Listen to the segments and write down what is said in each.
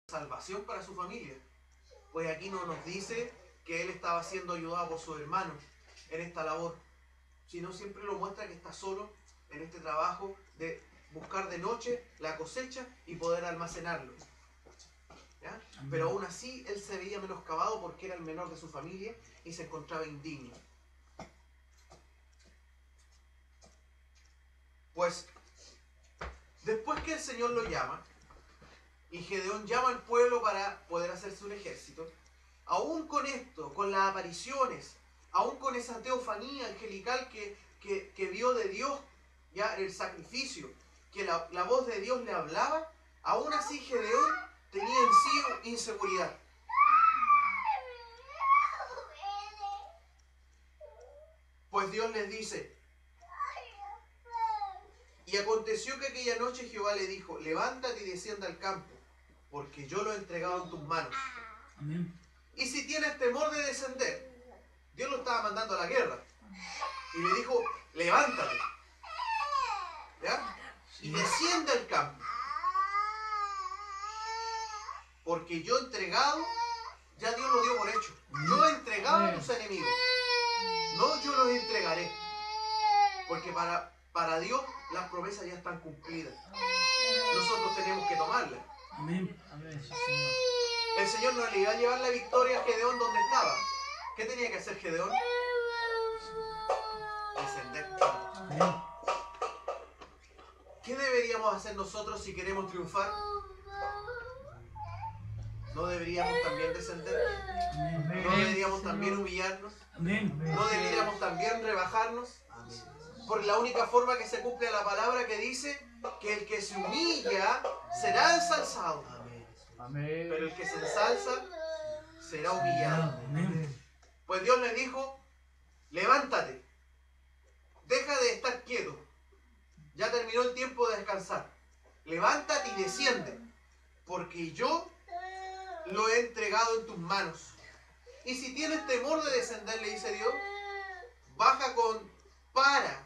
salvación para su familia. Pues aquí no nos dice que él estaba siendo ayudado por sus hermanos en esta labor, sino siempre lo muestra que está solo en este trabajo de buscar de noche la cosecha y poder almacenarlo. ¿Ya? Pero aún así él se veía menoscabado porque era el menor de su familia y se encontraba indigno. Pues después que el Señor lo llama y Gedeón llama al pueblo para poder hacerse un ejército, aún con esto, con las apariciones, aún con esa teofanía angelical que vio de Dios, ya el sacrificio, que la voz de Dios le hablaba, aún así Gedeón tenía en sí inseguridad. Pues Dios les dice: y aconteció que aquella noche Jehová le dijo: levántate y descienda al campo, porque yo lo he entregado en tus manos. Amén. Y si tienes temor de descender, Dios lo estaba mandando a la guerra. Y le dijo: levántate, ¿ya? Y desciende al campo, porque yo he entregado, ya Dios lo dio por hecho. Yo he entregado a tus enemigos. No, yo los entregaré. Porque para Dios las promesas ya están cumplidas. Nosotros tenemos que tomarlas. Amén. Amén, sí, Señor. El Señor no le iba a llevar la victoria a Gedeón donde estaba. ¿Qué tenía que hacer Gedeón? Descender. Amén. ¿Qué deberíamos hacer nosotros si queremos triunfar? ¿No deberíamos también descender? Amén. ¿No deberíamos también humillarnos? Amén. ¿No deberíamos también rebajarnos? Por la única forma que se cumple la palabra que dice que el que se humilla será ensalzado. Amén. Pero el que se ensalza será humillado. Amén. Pues Dios le dijo: levántate, deja de estar quieto, ya terminó el tiempo de descansar, levántate y desciende, porque yo lo he entregado en tus manos. Y si tienes temor de descender, le dice Dios, baja para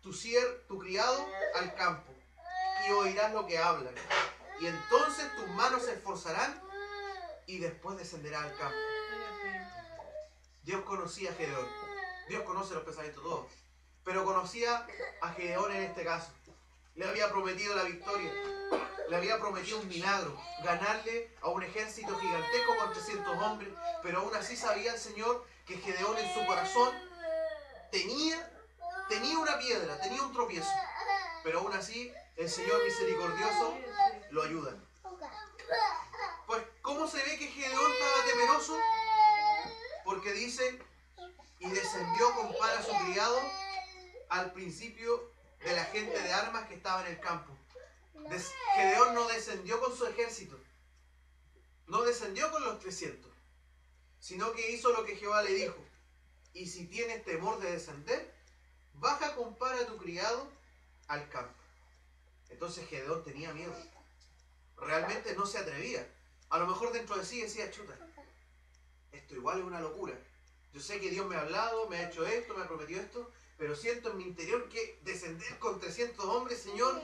tu criado al campo y oirás lo que hablan. Y entonces tus manos se esforzarán y después descenderás al campo. Dios conocía a Gedeón. Dios conoce los pensamientos todos. Pero conocía a Gedeón en este caso. Le había prometido la victoria. Le había prometido un milagro. Ganarle a un ejército gigantesco con 300 hombres. Pero aún así sabía el Señor que Gedeón en su corazón tenía una piedra, tenía un tropiezo. Pero aún así el Señor misericordioso lo ayuda. Pues ¿cómo se ve que Gedeón estaba temeroso? Porque dice: y descendió con para a su criado al principio de la gente de armas que estaba en el campo. Gedeón no descendió con su ejército, no descendió con los 300, sino que hizo lo que Jehová le dijo: y si tienes temor de descender, baja con para a tu criado al campo. Entonces Gedeón tenía miedo. Realmente no se atrevía. A lo mejor dentro de sí decía: chuta, esto igual es una locura. Yo sé que Dios me ha hablado, me ha hecho esto, me ha prometido esto, pero siento en mi interior que descender con 300 hombres, Señor,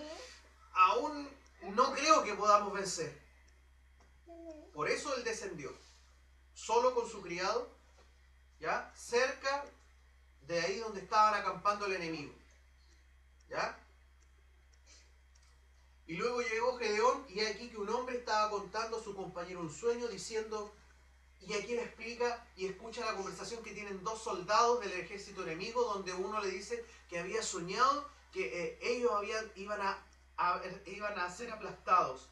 aún no creo que podamos vencer. Por eso él descendió, solo con su criado, ¿ya? Cerca de ahí donde estaban acampando el enemigo, ¿ya? Y luego llegó Gedeón, y aquí que un hombre estaba contando a su compañero un sueño, diciendo, y aquí le explica y escucha la conversación que tienen dos soldados del ejército enemigo, donde uno le dice que había soñado que ellos iban a ser aplastados.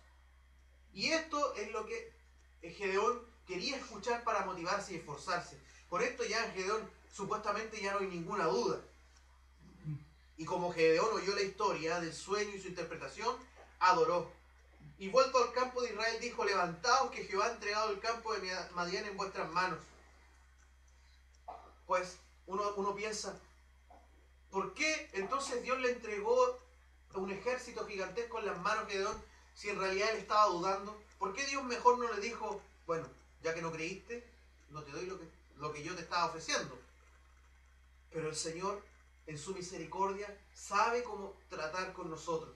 Y esto es lo que Gedeón quería escuchar para motivarse y esforzarse. Por esto ya en Gedeón supuestamente ya no hay ninguna duda. Y como Gedeón oyó la historia del sueño y su interpretación, adoró. Y vuelto al campo de Israel dijo: levantaos, que Jehová ha entregado el campo de Madián en vuestras manos. Pues uno piensa, ¿por qué entonces Dios le entregó un ejército gigantesco en las manos a Gedeón si en realidad él estaba dudando? ¿Por qué Dios mejor no le dijo: bueno, ya que no creíste, no te doy lo que yo te estaba ofreciendo? Pero el Señor, en su misericordia, sabe cómo tratar con nosotros.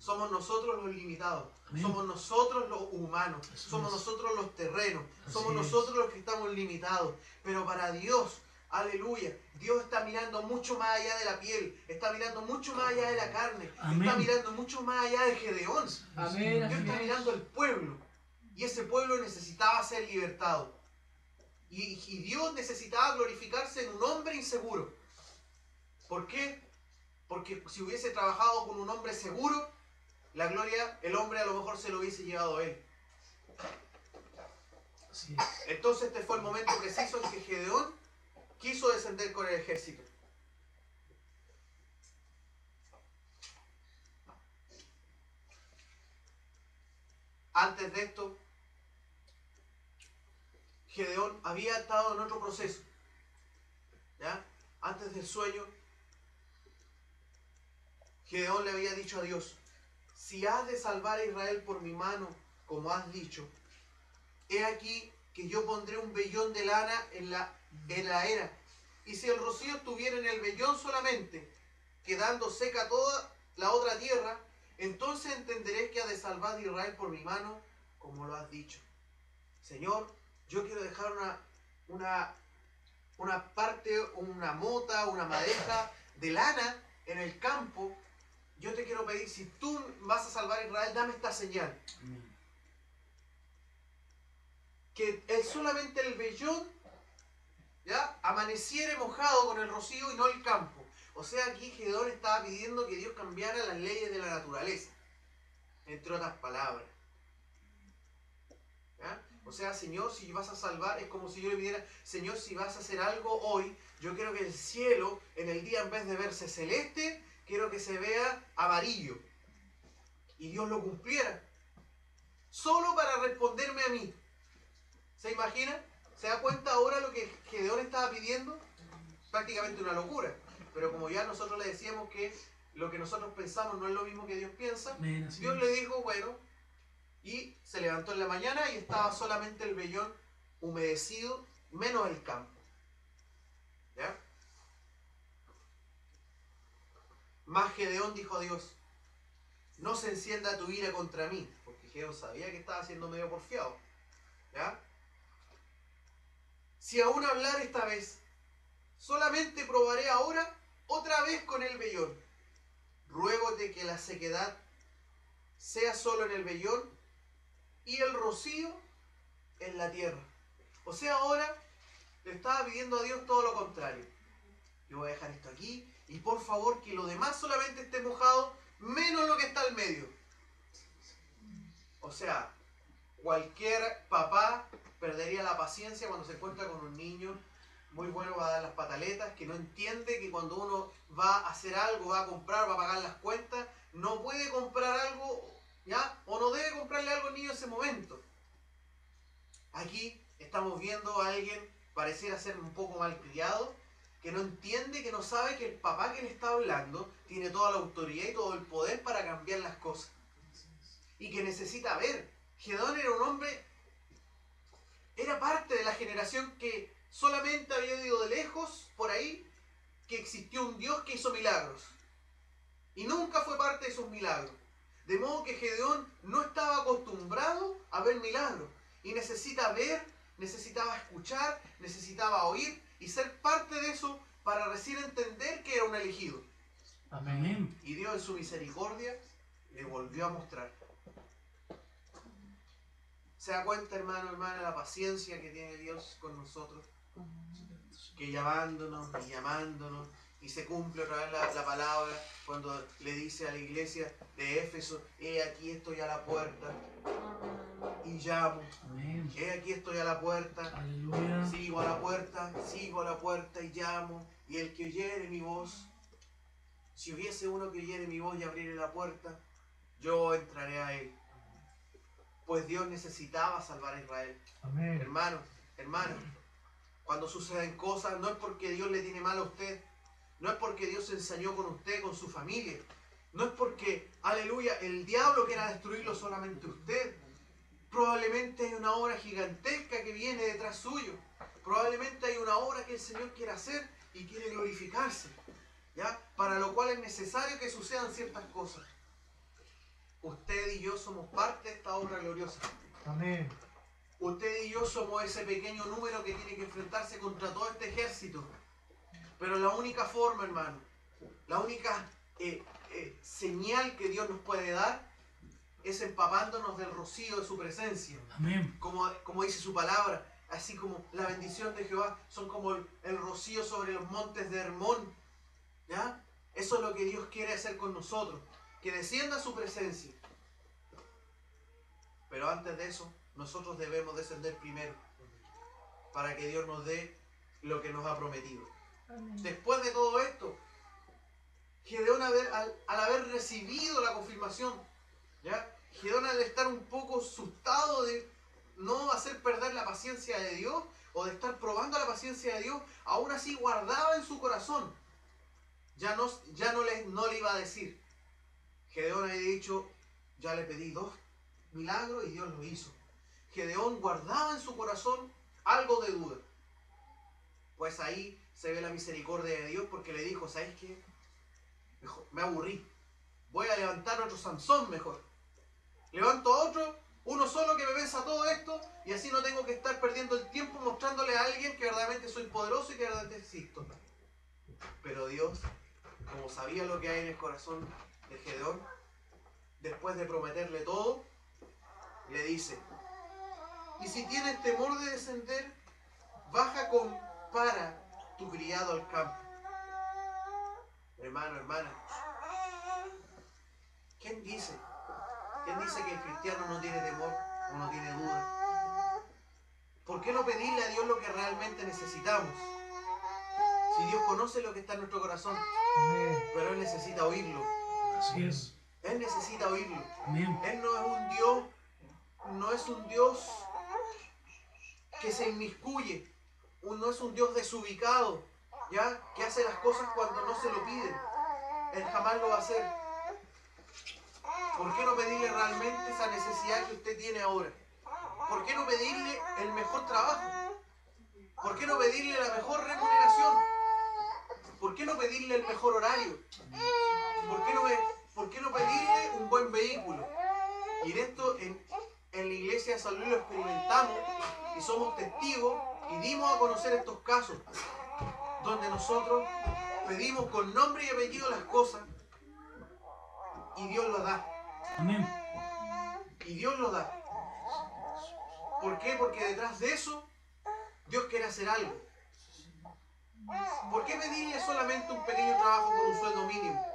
Somos nosotros los limitados. Amén. Somos nosotros los humanos. Eso Somos es. nosotros los terrenos. Así Somos es. nosotros los que estamos limitados. Pero para Dios, aleluya, Dios está mirando mucho más allá de la piel. Está mirando mucho más allá de la carne. Amén. Está mirando mucho más allá de Gedeón. Amén. Dios Así está es. mirando el pueblo. Y ese pueblo necesitaba ser libertado. Y Dios necesitaba glorificarse en un hombre inseguro. ¿Por qué? Porque si hubiese trabajado con un hombre seguro, la gloria, el hombre a lo mejor se lo hubiese llevado a él. Así es. Entonces este fue el momento preciso en que Gedeón quiso descender con el ejército. Antes de esto, Gedeón había estado en otro proceso. ¿Ya? Antes del sueño, Gedeón le había dicho a Dios: si has de salvar a Israel por mi mano, como has dicho, he aquí que yo pondré un vellón de lana en la era, y si el rocío estuviera en el vellón solamente, quedando seca toda la otra tierra, entonces entenderé que ha de salvar a Israel por mi mano, como lo has dicho. Señor, yo quiero dejar una parte, una mota, una madeja de lana en el campo. Yo te quiero pedir, si tú vas a salvar a Israel, dame esta señal. Amén. Que solamente el vellón, ¿ya?, amaneciera mojado con el rocío y no el campo. O sea, aquí Gedeón estaba pidiendo que Dios cambiara las leyes de la naturaleza, entre otras palabras. ¿Ya? O sea, Señor, si vas a salvar, es como si yo le pidiera: Señor, si vas a hacer algo hoy, yo quiero que el cielo, en el día, en vez de verse celeste, quiero que se vea amarillo. Y Dios lo cumpliera. Solo para responderme a mí. ¿Se imagina? ¿Se da cuenta ahora lo que Gedeón estaba pidiendo? Prácticamente una locura. Pero como ya nosotros le decíamos que lo que nosotros pensamos no es lo mismo que Dios piensa, Amén. Así Dios es. le dijo, bueno, y se levantó en la mañana y estaba solamente el vellón humedecido, menos el campo. ¿Ya? Más Gedeón dijo a Dios: no se encienda tu ira contra mí, porque Gedeón sabía que estaba siendo medio porfiado. ¿Ya? Si aún hablar esta vez, solamente probaré ahora otra vez con el vellón. Ruégote que la sequedad sea solo en el vellón y el rocío en la tierra. O sea, ahora le estaba pidiendo a Dios todo lo contrario. Yo voy a dejar esto aquí y por favor que lo demás solamente esté mojado, menos lo que está al medio. O sea, cualquier papá perdería la paciencia cuando se encuentra con un niño muy bueno para dar las pataletas, que no entiende que cuando uno va a hacer algo, va a comprar, va a pagar las cuentas, no puede comprar algo, ¿ya? O no debe comprarle algo al niño en ese momento. Aquí estamos viendo a alguien pareciera ser un poco malcriado, que no entiende, que no sabe que el papá que le está hablando tiene toda la autoridad y todo el poder para cambiar las cosas. Y que necesita ver. Gedeón era un hombre, era parte de la generación que solamente había oído de lejos, por ahí, que existió un Dios que hizo milagros. Y nunca fue parte de esos milagros. De modo que Gedeón no estaba acostumbrado a ver milagros. Y necesita ver, necesitaba escuchar, necesitaba oír y ser parte de eso para recién entender que era un elegido. Amén. Y Dios en su misericordia le volvió a mostrar. ¿Se da cuenta, hermano, hermana, la paciencia que tiene Dios con nosotros? Que llamándonos y llamándonos, y se cumple otra vez la palabra cuando le dice a la iglesia de Éfeso: he aquí estoy a la puerta y llamo. Amén. He aquí estoy a la puerta, Aleluya. sigo a la puerta y llamo. Y el que oyere mi voz, si hubiese uno que oyere mi voz y abriere la puerta, yo entraré a él. Pues Dios necesitaba salvar a Israel. Amén. Hermano, hermano, cuando suceden cosas, no es porque Dios le tiene mal a usted, no es porque Dios se ensañó con usted, con su familia, no es porque, aleluya, el diablo quiera destruirlo solamente usted. Probablemente hay una obra gigantesca que viene detrás suyo, probablemente hay una obra que el Señor quiere hacer y quiere glorificarse, ¿ya? Para lo cual es necesario que sucedan ciertas cosas. Usted y yo somos parte de esta obra gloriosa. Amén. Usted y yo somos ese pequeño número que tiene que enfrentarse contra todo este ejército. Pero la única forma, hermano, la única señal que Dios nos puede dar es empapándonos del rocío de su presencia. Amén. Como dice su palabra, así como la bendición de Jehová son como el rocío sobre los montes de Hermón. ¿Ya? Eso es lo que Dios quiere hacer con nosotros, que descienda su presencia. Pero antes de eso, nosotros debemos descender primero, para que Dios nos dé lo que nos ha prometido. Amén. Después de todo esto, Gedeón al haber recibido la confirmación, ¿ya? Gedeón al estar un poco asustado de no hacer perder la paciencia de Dios, o de estar probando la paciencia de Dios, aún así guardaba en su corazón. Ya no le iba a decir. Gedeón había dicho, ya le pedí 2 milagros y Dios lo hizo. Gedeón guardaba en su corazón algo de duda. Pues ahí se ve la misericordia de Dios, porque le dijo, ¿sabes qué? Mejor, me aburrí. Voy a levantar otro Sansón mejor. Levanto a otro, uno solo que me venza todo esto, y así no tengo que estar perdiendo el tiempo mostrándole a alguien que verdaderamente soy poderoso y que verdaderamente existo. Pero Dios, como sabía lo que hay en el corazón de Gedeón, después de prometerle todo, le dice, y si tienes temor de descender, baja para tu criado al campo. Hermano, hermana, ¿quién dice que el cristiano no tiene temor o no tiene duda? ¿Por qué no pedirle a Dios lo que realmente necesitamos? Si Dios conoce lo que está en nuestro corazón, Amén. pero Él necesita oírlo. Así es. Él necesita oírlo. Amén. Él no es un Dios que se inmiscuye, no es un Dios desubicado, ¿ya? Que hace las cosas cuando no se lo piden. Él jamás lo va a hacer. ¿Por qué no pedirle realmente esa necesidad que usted tiene ahora? ¿Por qué no pedirle el mejor trabajo? ¿Por qué no pedirle la mejor remuneración? ¿Por qué no pedirle el mejor horario? ¿Por qué no pedirle un buen vehículo? Y en esto, en la iglesia de San Luis lo experimentamos y somos testigos y dimos a conocer estos casos donde nosotros pedimos con nombre y apellido las cosas y Dios lo da. Amén. Y Dios lo da. ¿Por qué? Porque detrás de eso Dios quiere hacer algo. ¿Por qué pedirle solamente un pequeño trabajo con un sueldo mínimo?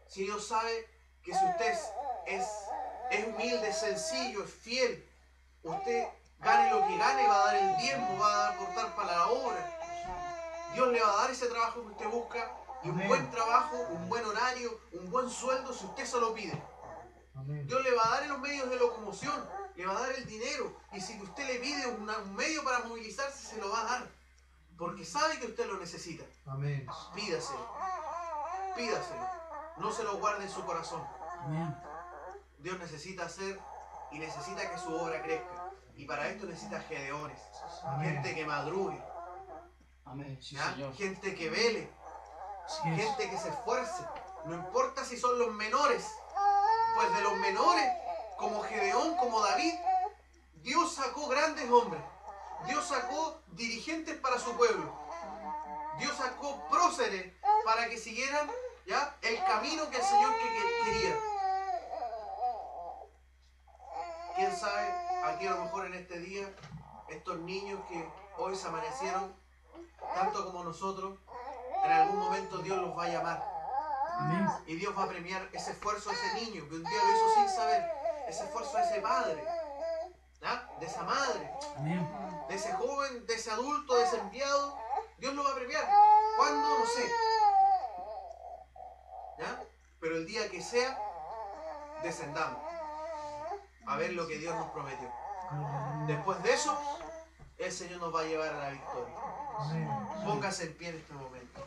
Si Dios sabe que si usted es humilde, sencillo, es fiel, usted gane lo que gane, va a dar el diezmo, va a dar cortar para la obra. Dios le va a dar ese trabajo que usted busca, y un buen trabajo, un buen horario, un buen sueldo si usted se lo pide. Amén. Dios le va a dar en los medios de locomoción, le va a dar el dinero, y si usted le pide un medio para movilizarse, se lo va a dar, porque sabe que usted lo necesita. Amén. Pídaselo, no se lo guarde en su corazón. Amén. Dios necesita hacer y necesita que su obra crezca, y para esto necesita gedeones, Amén. gente que madrugue, Amén, sí, ¿ya? Señor. Gente que vele, Así es. gente que se esfuerce, no importa si son los menores, pues de los menores, como Gedeón, como David, Dios sacó grandes hombres, Dios sacó dirigentes para su pueblo, Dios sacó próceres para que siguieran, ¿ya?, el camino que el Señor quería. Quién sabe, aquí a lo mejor en este día, estos niños que hoy se amanecieron, tanto como nosotros, en algún momento Dios los va a llamar. Amén. Y Dios va a premiar ese esfuerzo de ese niño, que un día lo hizo sin saber, ese esfuerzo de ese padre, ¿ya?, de esa madre, Amén. de ese joven, de ese adulto, de ese enviado. Dios lo va a premiar. ¿Cuándo? No sé. ¿Ya? Pero el día que sea, descendamos a ver lo que Dios nos prometió. Después de eso, el Señor nos va a llevar a la victoria. Amén. Póngase en pie en este momento.